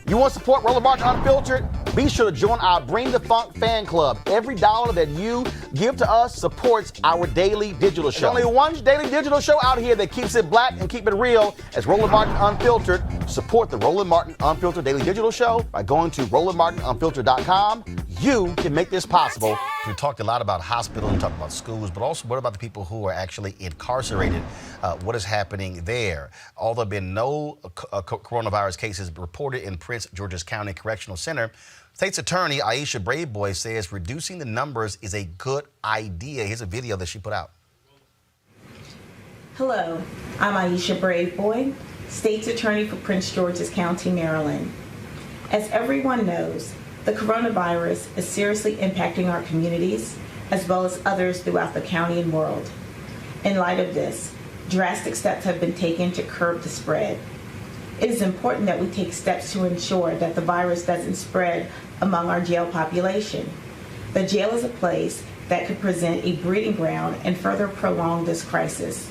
You want to support Roland Martin Unfiltered? Be sure to join our Bring the Funk fan club. Every dollar that you give to us supports our daily digital show. There's only one daily digital show out here that keeps it black and keep it real as Roland Martin Unfiltered. Support the Roland Martin Unfiltered daily digital show by going to RolandMartinUnfiltered.com. You can make this possible. We talked a lot about hospitals, we talked about schools, but also what about the people who are actually incarcerated? What is happening there? Although there have been no coronavirus cases reported in Prince George's County Correctional Center, State's Attorney Aisha Braveboy says reducing the numbers is a good idea. Here's a video that she put out. Hello, I'm Aisha Braveboy, State's Attorney for Prince George's County, Maryland. As everyone knows, the coronavirus is seriously impacting our communities as well as others throughout the county and world. In light of this, drastic steps have been taken to curb the spread. It is important that we take steps to ensure that the virus doesn't spread among our jail population. The jail is a place that could present a breeding ground and further prolong this crisis.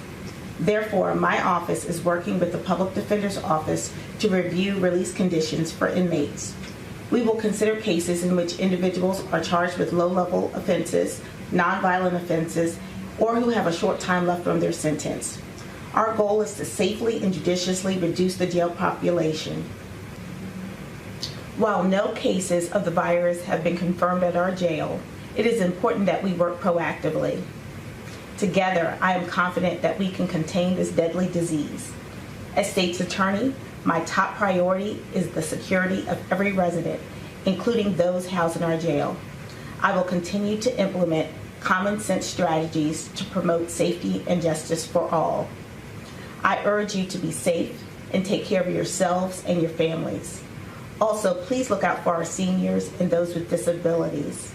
Therefore, my office is working with the Public Defender's Office to review release conditions for inmates. We will consider cases in which individuals are charged with low-level offenses, nonviolent offenses, or who have a short time left on their sentence. Our goal is to safely and judiciously reduce the jail population. While no cases of the virus have been confirmed at our jail, it is important that we work proactively. Together, I am confident that we can contain this deadly disease. As State's Attorney, my top priority is the security of every resident, including those housed in our jail. I will continue to implement common sense strategies to promote safety and justice for all. I urge you to be safe and take care of yourselves and your families. Also, please look out for our seniors and those with disabilities.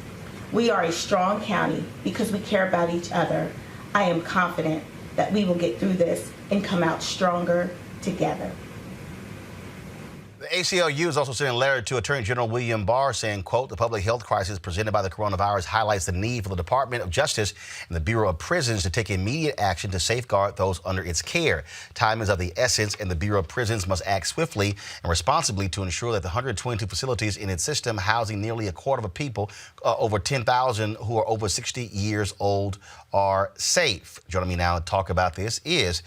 We are a strong county because we care about each other. I am confident that we will get through this and come out stronger together. The ACLU is also sending a letter to Attorney General William Barr saying, quote, the public health crisis presented by the coronavirus highlights the need for the Department of Justice and the Bureau of Prisons to take immediate action to safeguard those under its care. Time is of the essence, and the Bureau of Prisons must act swiftly and responsibly to ensure that the 122 facilities in its system housing nearly a quarter of people, over 10,000 who are over 60 years old, are safe. Joining me now to talk about this is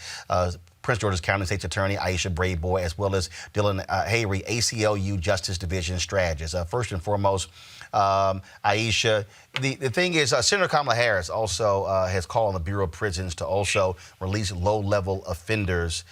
Prince George's County State's Attorney Aisha Braveboy, as well as Dylan Hayrie, ACLU Justice Division Strategist. First and foremost, Aisha, the thing is, Senator Kamala Harris also has called on the Bureau of Prisons to also release low-level offenders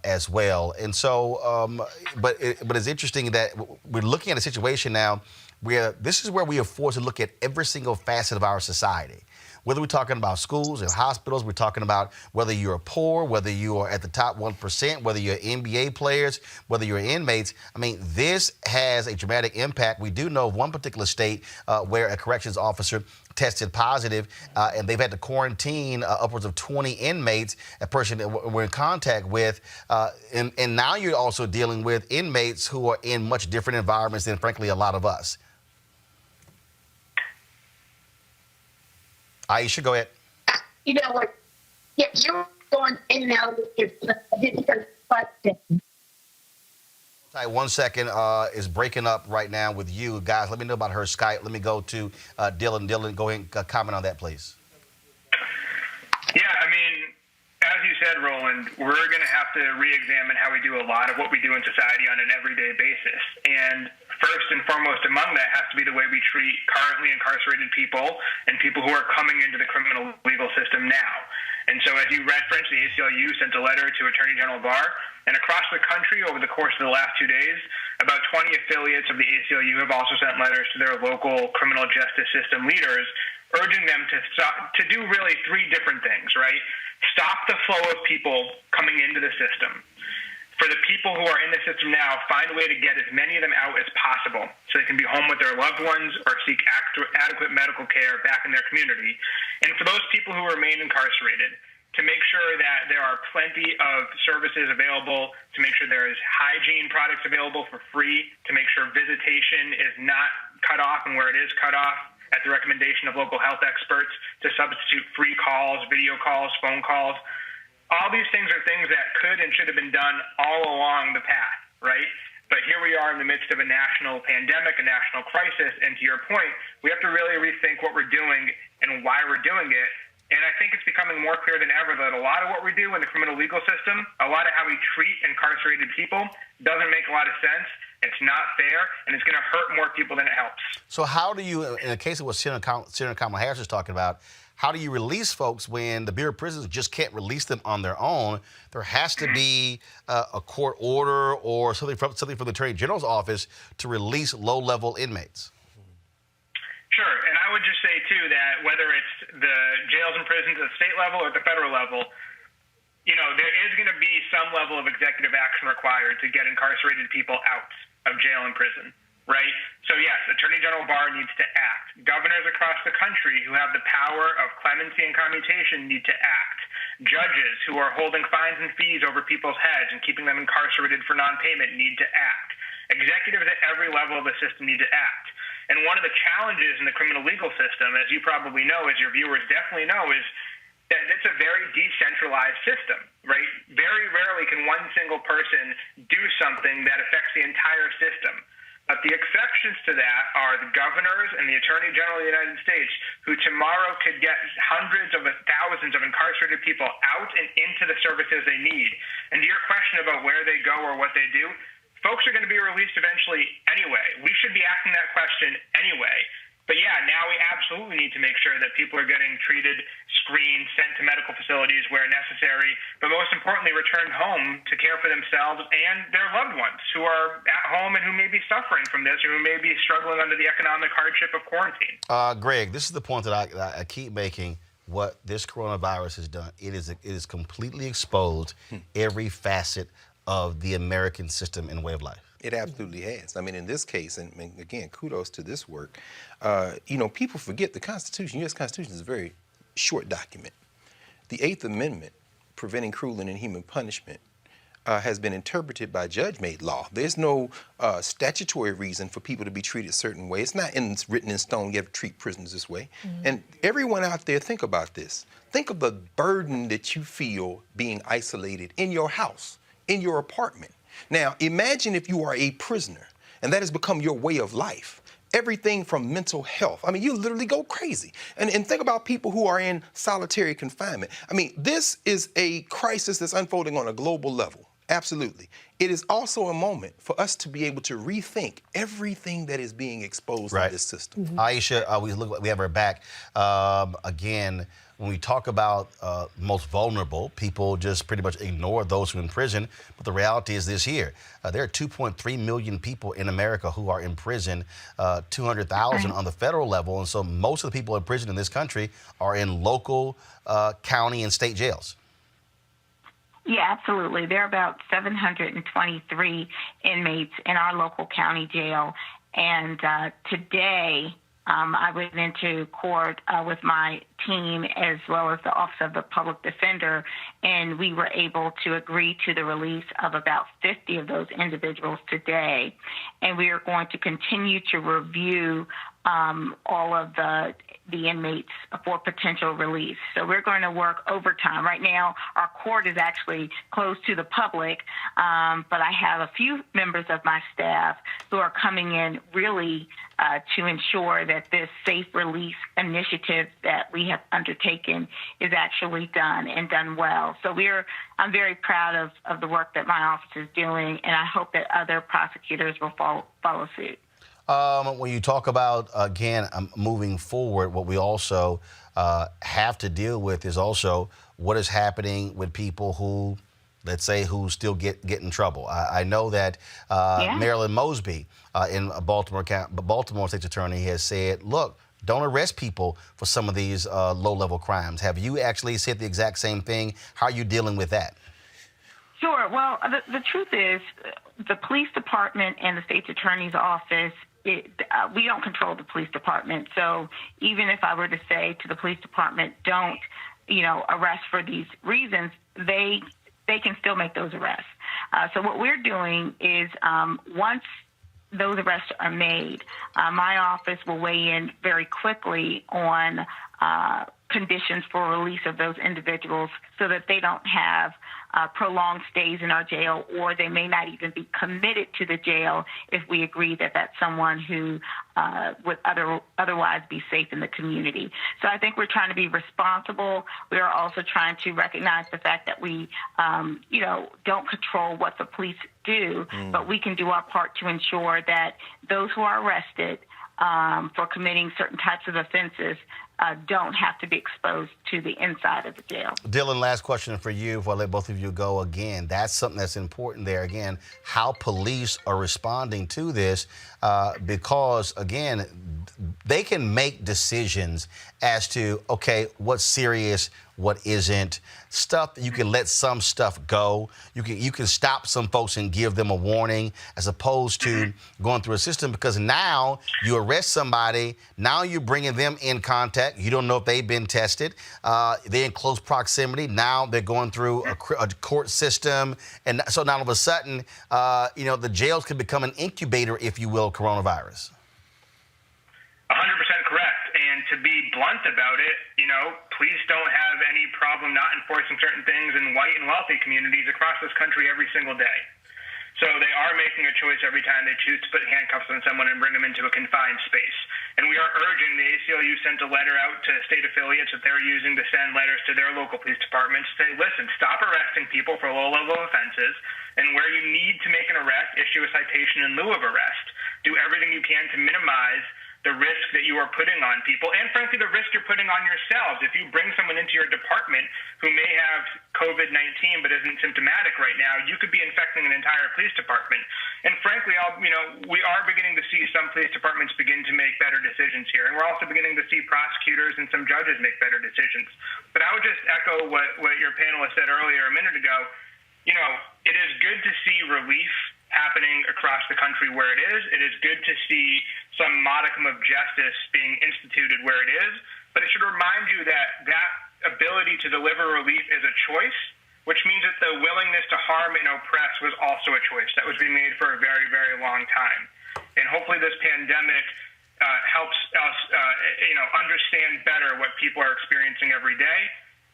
as well. And so, but it's interesting that we're looking at a situation now where this is where we are forced to look at every single facet of our society. Whether we're talking about schools and hospitals, we're talking about whether you're poor, whether you are at the top 1%, whether you're NBA players, whether you're inmates. I mean, this has a dramatic impact. We do know of one particular state where a corrections officer tested positive, and they've had to quarantine upwards of 20 inmates, a person that we're in contact with. And now you're also dealing with inmates who are in much different environments than, frankly, a lot of us. Aisha, go ahead. You know what? Yeah, you're going in and out with your question. Hi, 1 second is breaking up right now with you. Guys, let me know about her Skype. Let me go to Dylan. Dylan, go ahead and comment on that, please. Yeah, I mean, as you said, Roland, we're going to have to re-examine how we do a lot of what we do in society on an everyday basis. And first and foremost among that has to be the way we treat currently incarcerated people and people who are coming into the criminal legal system now. And so as you referenced, the ACLU sent a letter to Attorney General Barr, and across the country over the course of the last 2 days, about 20 affiliates of the ACLU have also sent letters to their local criminal justice system leaders, urging them to do really three different things, right? Stop the flow of people coming into the system. For the people who are in the system now, find a way to get as many of them out as possible so they can be home with their loved ones or seek adequate medical care back in their community. And for those people who remain incarcerated, to make sure that there are plenty of services available, to make sure there is hygiene products available for free, to make sure visitation is not cut off, and where it is cut off, at the recommendation of local health experts, to substitute free calls, video calls, phone calls. All these things are things that could and should have been done all along the path, right? But here we are in the midst of a national pandemic, a national crisis, and to your point, we have to really rethink what we're doing and why we're doing it. And I think it's becoming more clear than ever that a lot of what we do in the criminal legal system, a lot of how we treat incarcerated people doesn't make a lot of sense. It's not fair, and it's going to hurt more people than it helps. So how do you, in the case of what Senator Kamala Harris is talking about, how do you release folks when the Bureau of Prisons just can't release them on their own? There has to be a court order or something from the Attorney General's office to release low-level inmates. Sure, and I would just say, too, that whether it's the jails and prisons at the state level or at the federal level, you know, there is going to be some level of executive action required to get incarcerated people out of jail and prison, right? So, yes, Attorney General Barr needs to act. Governors across the country who have the power of clemency and commutation need to act. Judges who are holding fines and fees over people's heads and keeping them incarcerated for non-payment need to act. Executives at every level of the system need to act. And one of the challenges in the criminal legal system, as you probably know, as your viewers definitely know, is that it's a very decentralized system, right? Very rarely can one single person do something that affects the entire system. But the exceptions to that are the governors and the Attorney General of the United States, who tomorrow could get hundreds of thousands of incarcerated people out and into the services they need. And to your question about where they go or what they do, folks are going to be released eventually anyway. We should be asking that question anyway. But yeah, now we absolutely need to make sure that people are getting treated, screened, sent to medical facilities where necessary, but most importantly, returned home to care for themselves and their loved ones who are at home and who may be suffering from this or who may be struggling under the economic hardship of quarantine. Greg, this is the point that I keep making. What this coronavirus has done, it is completely exposed every facet of the American system and way of life. It absolutely has. I mean, in this case, and again, kudos to this work, you know, people forget the Constitution, U.S. Constitution is a very short document. The 8th Amendment, preventing cruel and inhuman punishment, has been interpreted by judge-made law. There's no statutory reason for people to be treated a certain way. It's not written in stone, you have to treat prisoners this way. And everyone out there, think about this. Think of the burden that you feel being isolated in your house, in your apartment. Now, imagine if you are a prisoner and that has become your way of life. Everything from mental health. I mean, you literally go crazy. And think about people who are in solitary confinement. I mean, this is a crisis that's unfolding on a global level. Absolutely. It is also a moment for us to be able to rethink everything that is being exposed in this system. Aisha, we have her back. Again, when we talk about most vulnerable, people just pretty much ignore those who are in prison. But the reality is this here. There are 2.3 million people in America who are in prison, 200,000 on the federal level. And so most of the people in prison in this country are in local, county, and state jails. Yeah, absolutely. There are about 723 inmates in our local county jail. And today, I went into court with my team as well as the Office of the Public Defender, and we were able to agree to the release of about 50 of those individuals today. And we are going to continue to review all of the inmates for potential release. So we're going to work overtime. Right now, our court is actually closed to the public, but I have a few members of my staff who are coming in really to ensure that this safe release initiative that we have undertaken is actually done and done well. So I'm very proud of the work that my office is doing, and I hope that other prosecutors will follow suit. When you talk about, again, moving forward, what we also have to deal with is also what is happening with people who, let's say, who still get in trouble. I know that Marilyn Mosby in Baltimore State's attorney has said, look, don't arrest people for some of these low-level crimes. Have you actually said the exact same thing? How are you dealing with that? Sure. Well, the truth is the police department and the state's attorney's office, we don't control the police department. So even if I were to say to the police department, don't, arrest for these reasons, they can still make those arrests. So what we're doing is once those arrests are made, my office will weigh in very quickly on conditions for release of those individuals so that they don't have prolonged stays in our jail, or they may not even be committed to the jail if we agree that that's someone who would otherwise be safe in the community. So I think we're trying to be responsible. We are also trying to recognize the fact that we, don't control what the police do, but we can do our part to ensure that those who are arrested for committing certain types of offenses don't have to be exposed to the inside of the jail. Dylan, last question for you before I let both of you go again. That's something that's important there. Again, how police are responding to this because, again, they can make decisions as to, okay, what's serious, what isn't. Stuff, you can let some stuff go. You can stop some folks and give them a warning as opposed to going through a system, because now you arrest somebody, now you're bringing them in contact. You don't know if they've been tested. They're in close proximity. Now they're going through a court system. And so now all of a sudden, the jails could become an incubator, if you will, coronavirus. 100% correct. And to be blunt about it, police don't have any problem not enforcing certain things in white and wealthy communities across this country every single day. So they are making a choice every time they choose to put handcuffs on someone and bring them into a confined space. And we are urging, the ACLU sent a letter out to state affiliates that they're using to send letters to their local police departments to say, listen, stop arresting people for low-level offenses, and where you need to make an arrest, issue a citation in lieu of arrest. Do everything you can to minimize the risk that you are putting on people, and frankly, the risk you're putting on yourselves. If you bring someone into your department who may have COVID-19 but isn't symptomatic right now, you could be infecting an entire police department. And frankly, we are beginning to see some police departments begin to make better decisions here, and we're also beginning to see prosecutors and some judges make better decisions. But I would just echo what your panelist said earlier a minute ago. It is good to see relief happening across the country where it is. It is good to see some modicum of justice being instituted where it is, but it should remind you that that ability to deliver relief is a choice, which means that the willingness to harm and oppress was also a choice that was being made for a very, very long time. And hopefully this pandemic helps us, understand better what people are experiencing every day.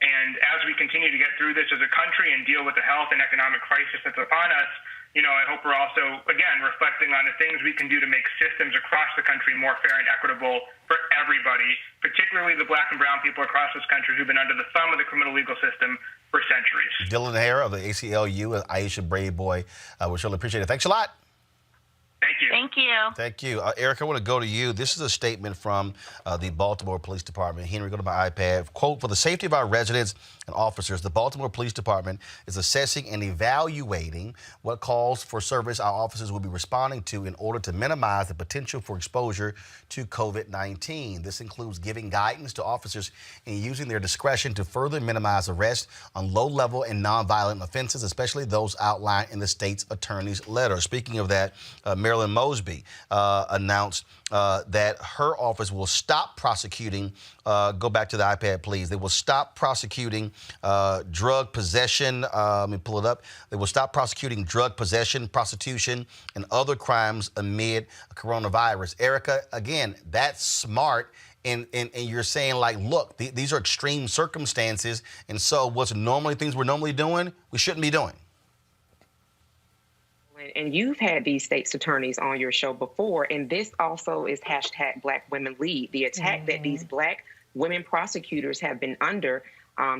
And as we continue to get through this as a country and deal with the health and economic crisis that's upon us, I hope we're also, again, reflecting on the things we can do to make systems across the country more fair and equitable for everybody, particularly the black and brown people across this country who've been under the thumb of the criminal legal system for centuries. Dylan Hare of the ACLU, Aisha Braveboy, we surely appreciate it. Thanks a lot. Thank you. Thank you. Thank you. Eric, I want to go to you. This is a statement from the Baltimore Police Department. Henry, go to my iPad. Quote, for the safety of our residents and officers, the Baltimore Police Department is assessing and evaluating what calls for service our officers will be responding to in order to minimize the potential for exposure to COVID-19. This includes giving guidance to officers in using their discretion to further minimize arrest on low-level and nonviolent offenses, especially those outlined in the state's attorney's letter. Speaking of that, Marilyn Mosby announced that her office will stop prosecuting, go back to the iPad, please. They will stop prosecuting drug possession. Let me pull it up. They will stop prosecuting drug possession, prostitution, and other crimes amid coronavirus. Erica, again, that's smart. And you're saying, like, look, these are extreme circumstances. And so things we're normally doing, we shouldn't be doing. And you've had these state's attorneys on your show before, and this also is hashtag Black Women Lead. The attack that these Black women prosecutors have been under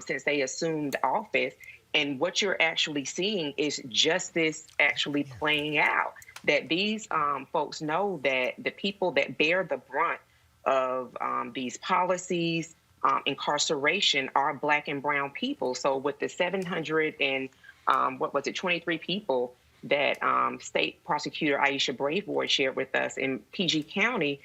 since they assumed office, and what you're actually seeing is justice actually playing out. That these folks know that the people that bear the brunt of these policies, incarceration, are Black and brown people. So with the 700 and 23 people that State Prosecutor Aisha Braveboy shared with us in PG County,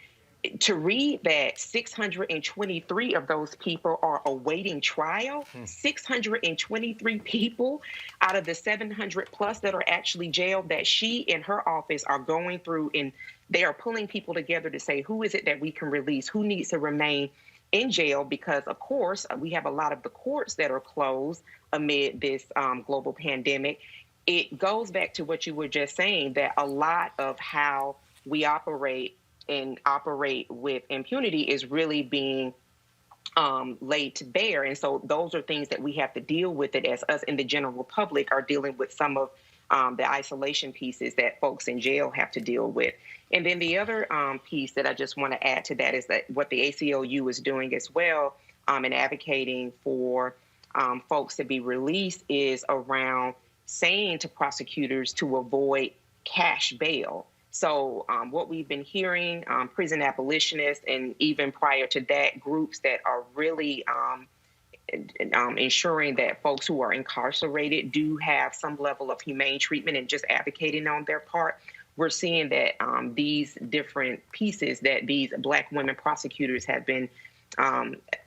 to read that 623 of those people are awaiting trial, 623 people out of the 700 plus that are actually jailed, that she and her office are going through, and they are pulling people together to say, who is it that we can release? Who needs to remain in jail? Because, of course, we have a lot of the courts that are closed amid this global pandemic. It goes back to what you were just saying, that a lot of how we operate with impunity is really being laid to bear. And so those are things that we have to deal with it as us in the general public are dealing with some of the isolation pieces that folks in jail have to deal with. And then the other piece that I just want to add to that is that what the ACLU is doing as well in advocating for folks to be released is around saying to prosecutors to avoid cash bail. So what we've been hearing, prison abolitionists, and even prior to that, groups that are really ensuring that folks who are incarcerated do have some level of humane treatment and just advocating on their part. We're seeing that these different pieces that these Black women prosecutors have been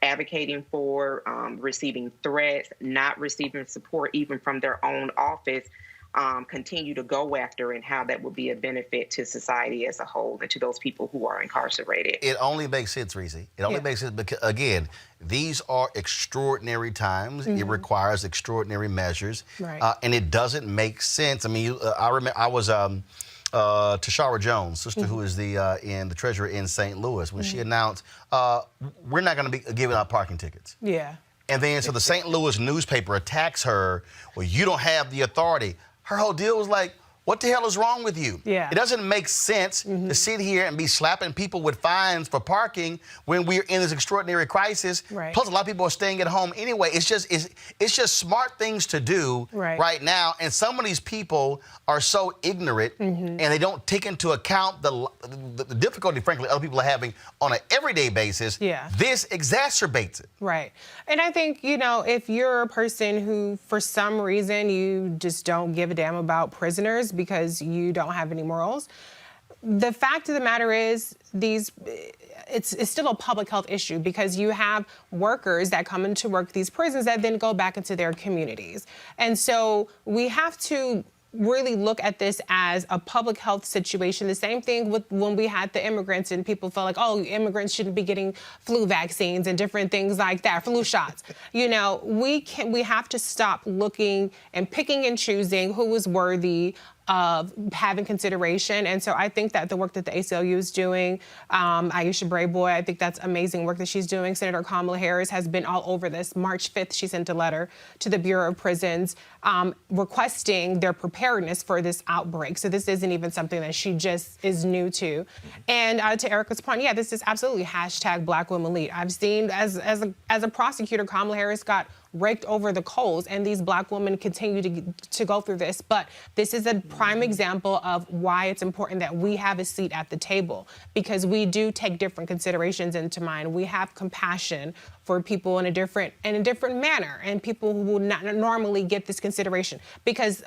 advocating for, receiving threats, not receiving support even from their own office, continue to go after, and how that will be a benefit to society as a whole and to those people who are incarcerated. It only makes sense, Reese. It only makes sense because, again, these are extraordinary times. It requires extraordinary measures. Right. And it doesn't make sense. I mean, I remember I was Tashara Jones, sister who is the treasurer in St. Louis, when she announced, we're not going to be giving out parking tickets. Yeah. And then so the St. Louis newspaper attacks her, well, you don't have the authority. Her whole deal was like, what the hell is wrong with you? Yeah. It doesn't make sense to sit here and be slapping people with fines for parking when we're in this extraordinary crisis. Right. Plus, a lot of people are staying at home anyway. It's just smart things to do right now. And some of these people are so ignorant and they don't take into account the difficulty, frankly, other people are having on an everyday basis. Yeah. This exacerbates it. Right. And I think, you know, if you're a person who, for some reason, you just don't give a damn about prisoners because you don't have any morals, the fact of the matter is it's still a public health issue, because you have workers that come into work these prisons that then go back into their communities. And so we have to really look at this as a public health situation. The same thing with when we had the immigrants and people felt like, oh, immigrants shouldn't be getting flu vaccines and different things like that, flu shots. You know, we have to stop looking and picking and choosing who is worthy of having consideration. And so I think that the work that the ACLU is doing, Aisha Braveboy, I think that's amazing work that she's doing. Senator Kamala Harris has been all over this. March 5th, she sent a letter to the Bureau of Prisons requesting their preparedness for this outbreak. So this isn't even something that she just is new to. And to Erica's point, yeah, this is absolutely hashtag Black Women Lead. I've seen as a prosecutor, Kamala Harris got raked over the coals, and these Black women continue to go through this. But this is a prime example of why it's important that we have a seat at the table, because we do take different considerations into mind. We have compassion for people in a different manner, and people who will not normally get this consideration, because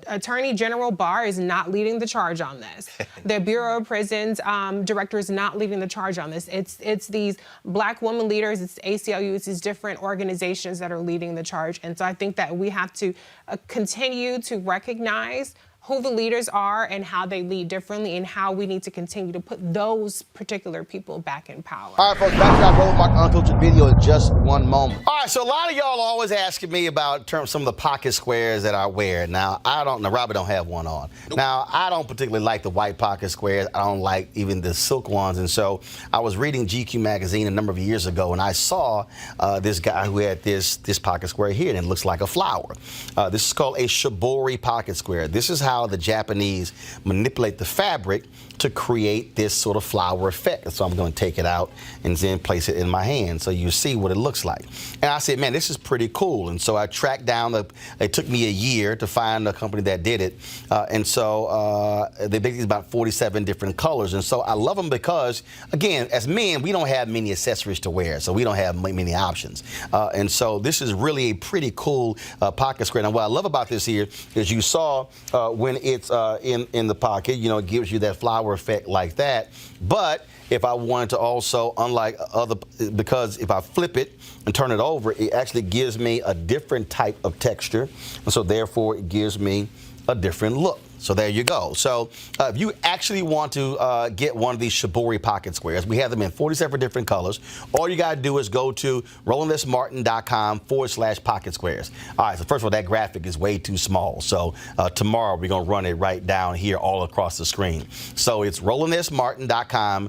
Attorney General Barr is not leading the charge on this. The Bureau of Prisons director is not leading the charge on this. It's these Black women leaders, it's ACLU, it's these different organizations that are leading the charge. And so I think that we have to continue to recognize who the leaders are and how they lead differently, and how we need to continue to put those particular people back in power. All right, folks, back to our Roland Mark Unfiltered video in just one moment. All right, so a lot of y'all are always asking me about some of the pocket squares that I wear. Now, Robert don't have one on. Nope. Now, I don't particularly like the white pocket squares. I don't like even the silk ones. And so I was reading GQ magazine a number of years ago, and I saw this guy who had this pocket square here, and it looks like a flower. This is called a shibori pocket square. This is how the Japanese manipulate the fabric to create this sort of flower effect. So I'm going to take it out and then place it in my hand so you see what it looks like. And I said, man, this is pretty cool. And so I tracked down, it took me a year to find a company that did it. And so they make these about 47 different colors. And so I love them because, again, as men, we don't have many accessories to wear, so we don't have many options. And so this is really a pretty cool pocket square. Now, what I love about this here is you saw when it's in the pocket, you know, it gives you that flower effect like that. But if I wanted to also, unlike because if I flip it and turn it over, it actually gives me a different type of texture. And so therefore it gives me a different look. So there you go. So if you actually want to get one of these shibori pocket squares, we have them in 47 different colors. All you got to do is go to RolandSMartin.com/pocket squares. All right, so first of all, that graphic is way too small. So tomorrow we're going to run it right down here all across the screen. So it's RolandSMartin.com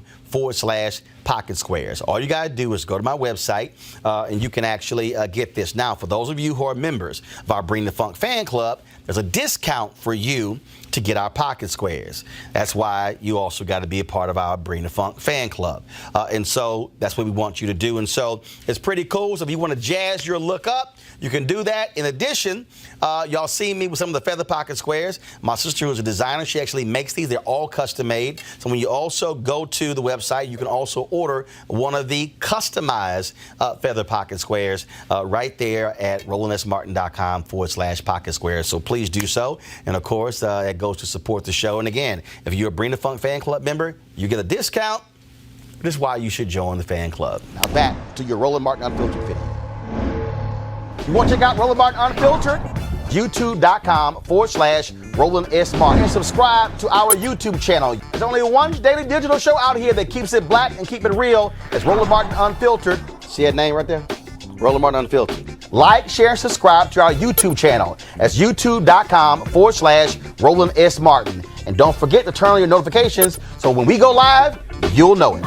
pocket squares. All you got to do is go to my website and you can actually get this. Now, for those of you who are members of our Bring the Funk fan club, there's a discount for you to get our pocket squares. That's why you also got to be a part of our Bring the Funk fan club. And so that's what we want you to do. And so it's pretty cool. So if you want to jazz your look up, you can do that. In addition, y'all see me with some of the feather pocket squares. My sister, who's a designer, she actually makes these. They're all custom made. So when you also go to the website, you can also order one of the customized feather pocket squares right there at rolandsmartin.com/pocket squares. So please do so. And of course, it goes to support the show. And again, if you're a Bring the Funk fan club member, you get a discount. This is why you should join the fan club. Now back to your Roland Martin Unfiltered video. You want to check out Roland Martin Unfiltered? YouTube.com/Roland S. Martin. And subscribe to our YouTube channel. There's only one daily digital show out here that keeps it black and keep it real. It's Roland Martin Unfiltered. See that name right there? Roland Martin Unfiltered. Like, share, and subscribe to our YouTube channel. That's youtube.com/Roland S. Martin. And don't forget to turn on your notifications so when we go live, you'll know it.